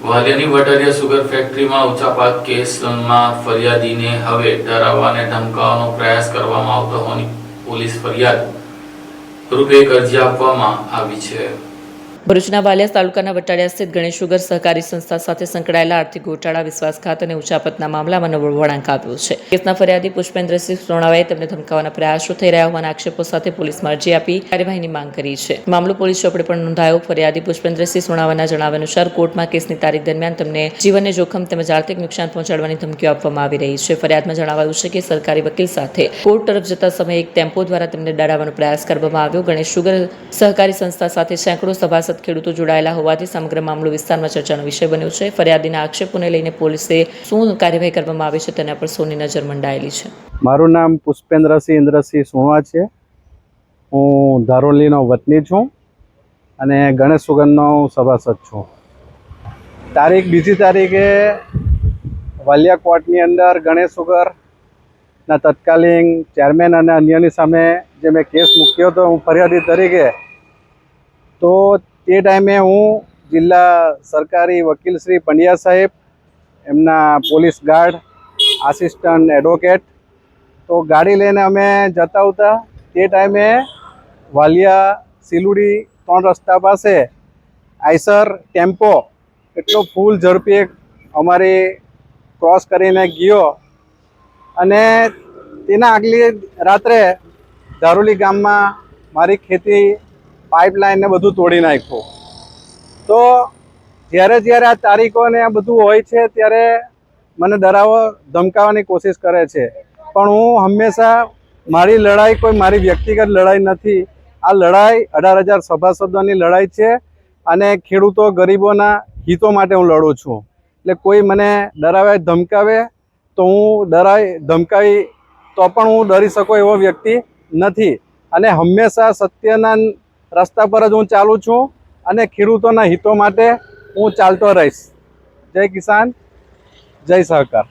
વાલિયાની વટારિયા sugar ફેક્ટરીમાં ઉચાપત કેસમાં ફરિયાદીને હવે ડરાવવા અને ધમકાવવાનો પ્રયાસ કરવામાં આવતો હોવાની પોલીસ ફરિયાદ રૂપે એક અરજી આપવામાં આવી છે। ભરૂચના વાલિયા તાલુકાના વટાડિયા સ્થિત ગણેશ સુગર સહકારી સંસ્થા સાથે સંકળાયેલા આર્થિક ગોટાળા, વિશ્વાસઘાત અને ઉચાપતના મામલામાં નવો વળાંક આવ્યો છે। કેસના ફરિયાદી પુષ્પેન્દ્રસિંહ સોણાવાએ તેમને ધમકાવવાના પ્રયાસો થઈ રહ્યા હોવાના આક્ષેપો સાથે પોલીસમાં અરજી આપી કાર્યવાહીની માંગ કરી છે। મામલો પોલીસ ચોપડે પણ નોંધાયો। ફરિયાદી પુષ્પેન્દ્રસિંહ સોણાવાના જણાવ્યા અનુસાર કોર્ટમાં કેસની તારીખ દરમિયાન તેમને જીવનને જોખમ તેમજ આર્થિક નુકસાન પહોંચાડવાની ધમકીઓ આપવામાં આવી રહી છે। ફરિયાદમાં જણાવાયું છે કે સરકારી વકીલ સાથે કોર્ટ તરફ જતા સમયે એક ટેમ્પો દ્વારા તેમને ડરાવવાનો પ્રયાસ કરવામાં આવ્યો। ગણેશ સુગર સહકારી સંસ્થા સાથે સેંકડો સભાસદ ખેડૂતો જોડાયેલા હોવાથી સમગ્ર મામલો વિસ્તારમાં ચર્ચાનો વિષય બન્યો છે। ફરિયાદીના આક્ષેપોને લઈને પોલીસે શું કાર્યવાહી કરવામાં આવી છે તેના પર સૌની નજર મંડાયેલી છે। મારું નામ પુષ્પેન્દ્રસિંહ ઇન્દ્રસિંહ સોણવા છે। હું ધારોલીનો વતની છું અને ગણેશ સુગરનો સભાસદ છું। તારીખ 2 તારીખે વાલિયા કોર્ટની અંદર ગણેશ સુગરના તત્કાલીન ચેરમેન અને અન્યની સામે જે મેં કેસ મૂક્યો હતો હું ફરિયાદી તરીકે, તો તે ટાઈમે હું જિલ્લા સરકારી વકીલ શ્રી પંડ્યા સાહેબ, એમના પોલીસ ગાર્ડ, આસિસ્ટન્ટ એડવોકેટ, તો ગાડી લઈને અમે જતા હતા। તે ટાઈમે વાલિયા સિલુડી 3 રસ્તા પાસે આઈસર ટેમ્પો એટલો ફૂલ ઝડપી અમારી ક્રોસ કરીને ગયો અને તેના આગલી રાત્રે ધારોલી ગામમાં મારી ખેતી પાઇપલાઇન ને બધું તોડી નાખ્યું। તો જ્યારે આ તારીખો ને આ બધું હોય છે ત્યારે મને ડરાવો ધમકાવવાની કોશિશ કરે છે, પણ હું હંમેશા મારી લડાઈ કોઈ મારી વ્યક્તિગત લડાઈ નથી। આ લડાઈ 18,000 સભાસદોની લડાઈ છે અને ખેડૂતો ગરીબોના હિતો માટે હું લડું છું। એટલે કોઈ મને ડરાવે ધમકાવે તો હું ધમકાવી તો પણ હું ડરી શકું એવો વ્યક્તિ નથી અને હંમેશા સત્યના રસ્તા પર જ હું ચાલું છું અને ખેડૂતોના હિતો માટે હું ચાલતો રહીશ। જય કિસાન, જય સહકાર।